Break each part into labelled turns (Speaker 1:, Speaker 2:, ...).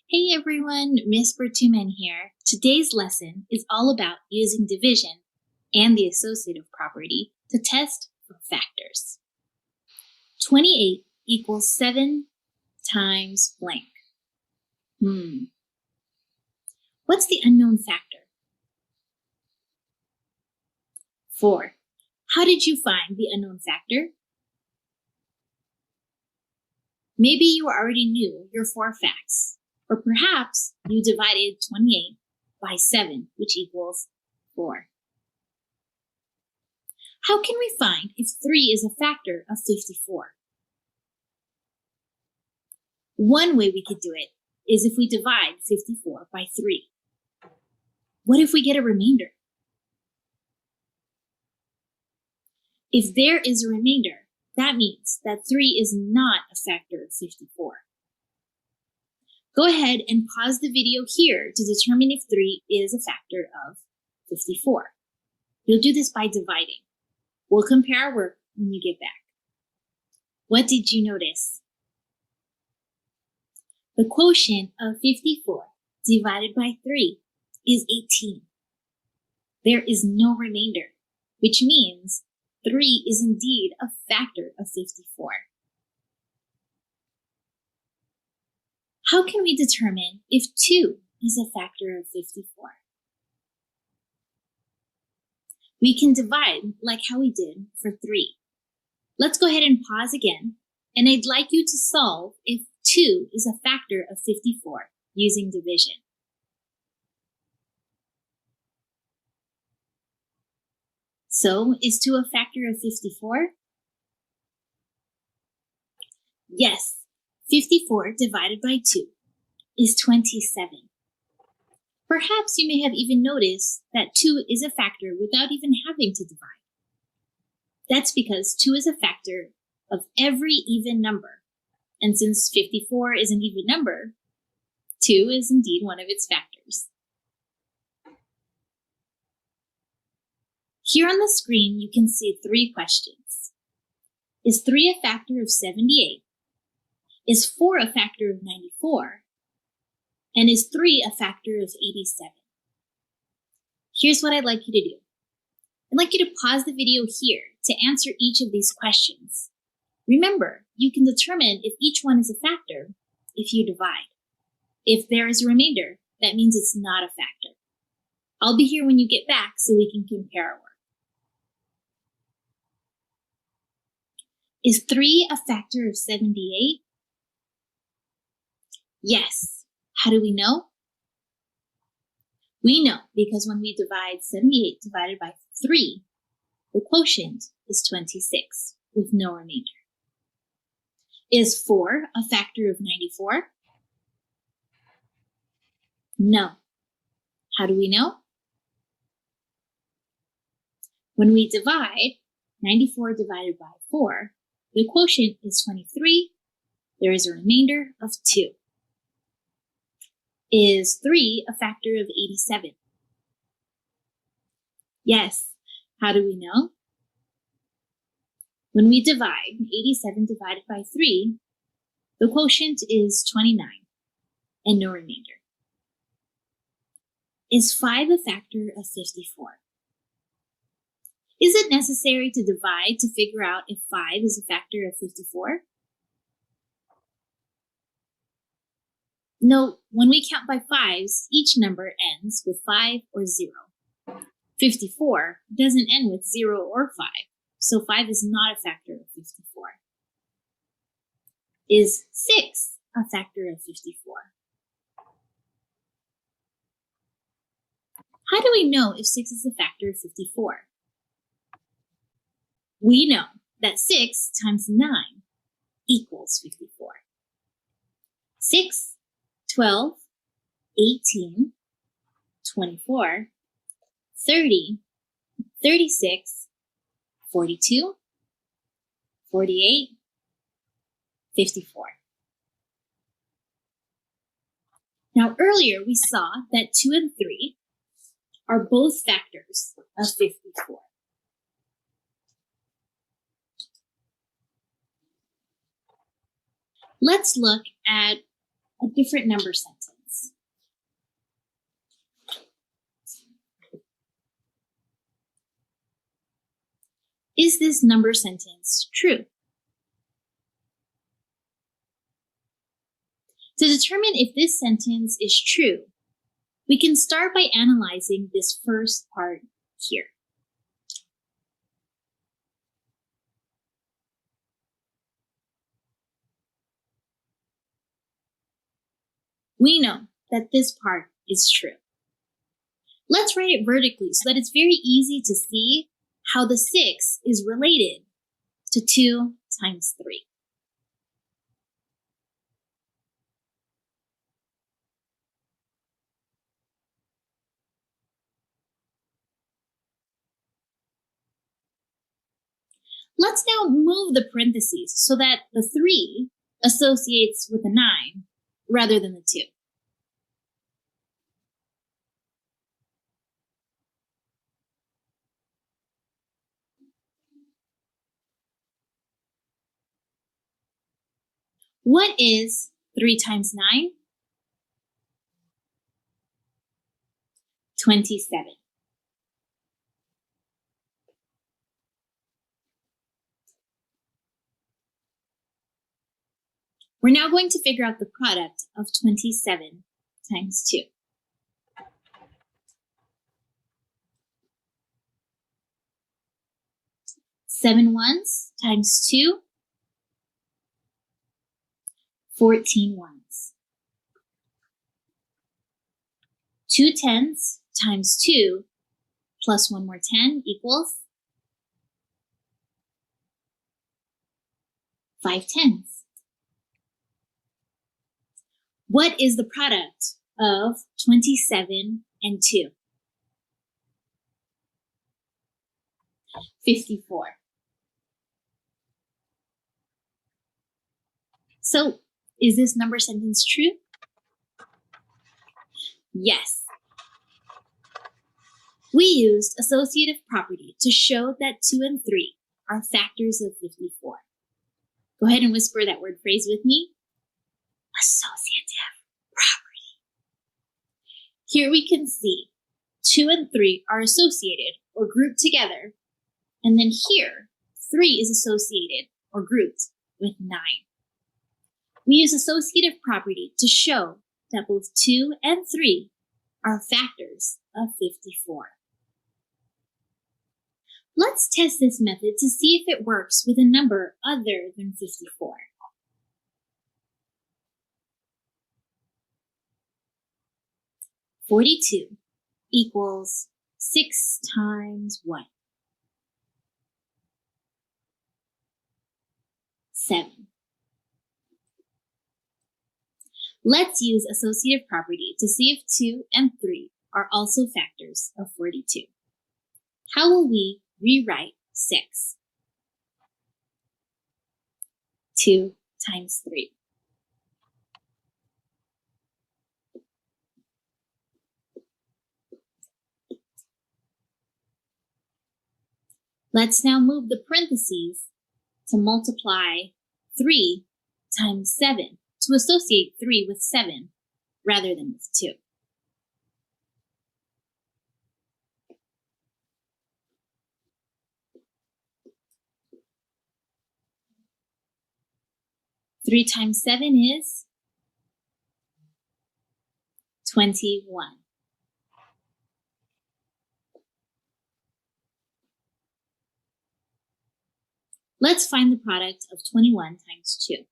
Speaker 1: Hey everyone, Miss Bertuman here. Today's lesson is all about using division and the associative property to test for factors. 28 equals 7 times blank. What's the unknown factor? 4. How did you find the unknown factor? Maybe you already knew your 4 facts, or perhaps you divided 28 by 7, which equals 4. How can we find if 3 is a factor of 54? One way we could do it is if we divide 54 by 3. What if we get a remainder? If there is a remainder, that means that 3 is not a factor of 54. Go ahead and pause the video here to determine if 3 is a factor of 54. You'll do this by dividing. We'll compare our work when you get back. What did you notice? The quotient of 54 divided by 3 is 18. There is no remainder, which means 3 is indeed a factor of 54. How can we determine if 2 is a factor of 54? We can divide like how we did for 3. Let's go ahead and pause again, and I'd like you to solve if 2 is a factor of 54 using division. So, is 2 a factor of 54? Yes, 54 divided by 2 is 27. Perhaps you may have even noticed that 2 is a factor without even having to divide. That's because 2 is a factor of every even number. And since 54 is an even number, 2 is indeed one of its factors. Here on the screen, you can see 3 questions. Is 3 a factor of 78? Is 4 a factor of 94? And is 3 a factor of 87? Here's what I'd like you to do. I'd like you to pause the video here to answer each of these questions. Remember, you can determine if each one is a factor if you divide. If there is a remainder, that means it's not a factor. I'll be here when you get back so we can compare our work. Is 3 a factor of 78? Yes. How do we know? We know because when we divide 78 divided by 3, the quotient is 26 with no remainder. Is 4 a factor of 94? No. How do we know? When we divide 94 divided by 4, the quotient is 23. There is a remainder of 2. Is 3 a factor of 87? Yes. How do we know? When we divide 87 divided by 3, the quotient is 29 and no remainder. Is 5 a factor of 54? Is it necessary to divide to figure out if 5 is a factor of 54? Note, when we count by 5s, each number ends with 5 or 0. 54 doesn't end with 0 or 5, so 5 is not a factor of 54. Is 6 a factor of 54? How do we know if 6 is a factor of 54? We know that 6 times 9 equals 54. 6, 12, 18, 24, 30, 36, 42, 48, 54. Now earlier we saw that 2 and 3 are both factors of 54. Let's look at a different number sentence. Is this number sentence true? To determine if this sentence is true, we can start by analyzing this first part here. We know that this part is true. Let's write it vertically so that it's very easy to see how the 6 is related to 2 times 3. Let's now move the parentheses so that the 3 associates with the 9 rather than the 2. What is 3 times 9? 27. We're now going to figure out the product of 27 times 2. 7 ones times 2, 14 ones. 2 tens times 2 plus 1 more 10 equals 5 tens. What is the product of 27 and 2? 54. So, is this number sentence true? Yes. We used associative property to show that 2 and 3 are factors of 54. Go ahead and whisper that word phrase with me. Associative property. Here we can see 2 and 3 are associated or grouped together, and then here 3 is associated or grouped with 9. We use associative property to show that both 2 and 3 are factors of 54. Let's test this method to see if it works with a number other than 54. "42 equals 6 times what?" 7. Let's use associative property to see if 2 and 3 are also factors of 42. How will we rewrite 6? 2 times 3. Let's now move the parentheses to multiply 3 times 7 to associate 3 with 7 rather than with 2. Three times 7 is 21. Let's find the product of 21 times 2.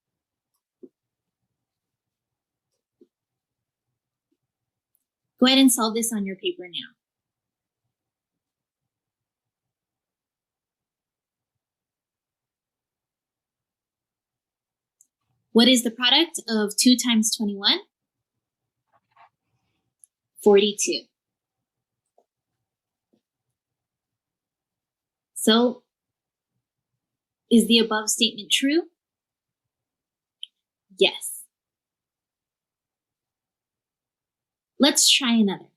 Speaker 1: Go ahead and solve this on your paper now. What is the product of 2 times 21? 42. So, is the above statement true? Yes. Let's try another.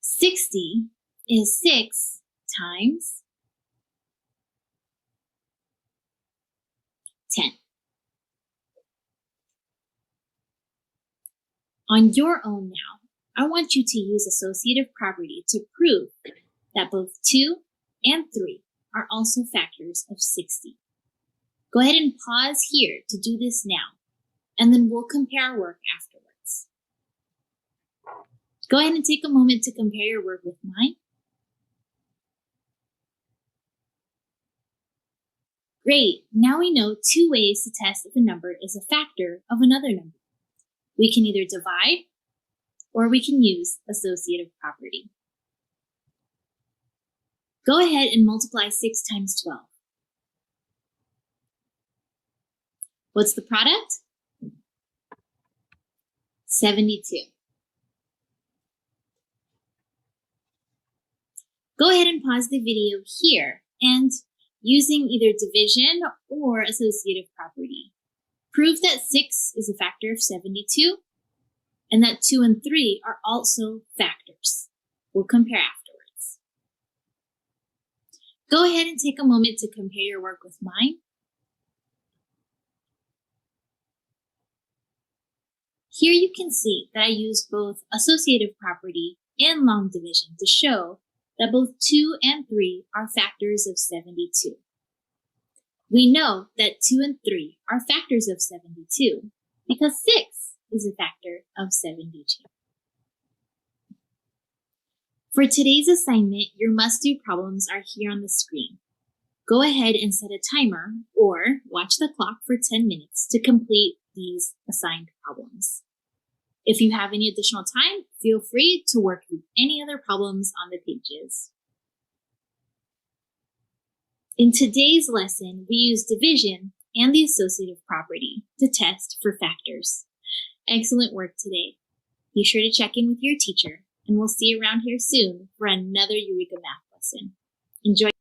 Speaker 1: 60 is 6 times 10. On your own now, I want you to use associative property to prove that both 2 and 3 are also factors of 60. Go ahead and pause here to do this now, and then we'll compare our work afterwards. Go ahead and take a moment to compare your work with mine. Great, now we know 2 ways to test if a number is a factor of another number. We can either divide, or we can use associative property. Go ahead and multiply 6 times 12. What's the product? 72. Go ahead and pause the video here and, using either division or associative property, prove that 6 is a factor of 72 and that 2 and 3 are also factors. We'll compare afterwards. Go ahead and take a moment to compare your work with mine. Here you can see that I used both associative property and long division to show that both 2 and 3 are factors of 72. We know that 2 and 3 are factors of 72 because 6 is a factor of 72. For today's assignment, your must-do problems are here on the screen. Go ahead and set a timer or watch the clock for 10 minutes to complete these assigned problems. If you have any additional time, feel free to work through any other problems on the pages. In today's lesson, we use division and the associative property to test for factors. Excellent work today. Be sure to check in with your teacher, and we'll see you around here soon for another Eureka Math lesson. Enjoy.